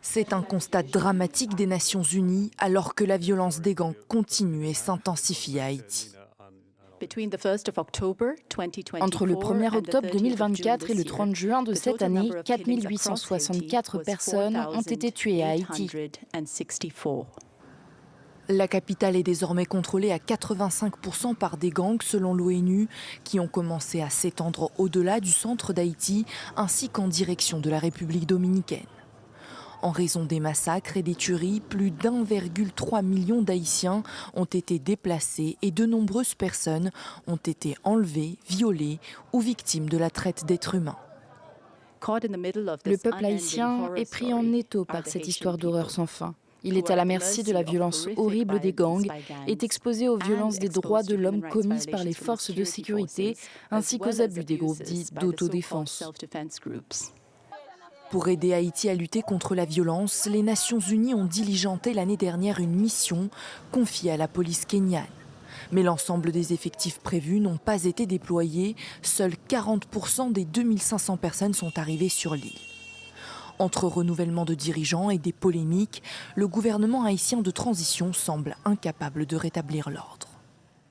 C'est un constat dramatique des Nations Unies alors que la violence des gangs continue et s'intensifie à Haïti. Entre le 1er octobre 2024 et le 30 juin de cette année, 4 864 personnes ont été tuées à Haïti. La capitale est désormais contrôlée à 85% par des gangs selon l'ONU, qui ont commencé à s'étendre au-delà du centre d'Haïti ainsi qu'en direction de la République dominicaine. En raison des massacres et des tueries, plus d'1,3 million d'Haïtiens ont été déplacés et de nombreuses personnes ont été enlevées, violées ou victimes de la traite d'êtres humains. Le peuple haïtien est pris en étau par cette histoire d'horreur sans fin. Il est à la merci de la violence horrible des gangs, est exposé aux violences des droits de l'homme commises par les forces de sécurité, ainsi qu'aux abus des groupes dits d'autodéfense. Pour aider Haïti à lutter contre la violence, les Nations Unies ont diligenté l'année dernière une mission confiée à la police kenyane. Mais l'ensemble des effectifs prévus n'ont pas été déployés. Seuls 40% des 2500 personnes sont arrivées sur l'île. Entre renouvellement de dirigeants et des polémiques, le gouvernement haïtien de transition semble incapable de rétablir l'ordre.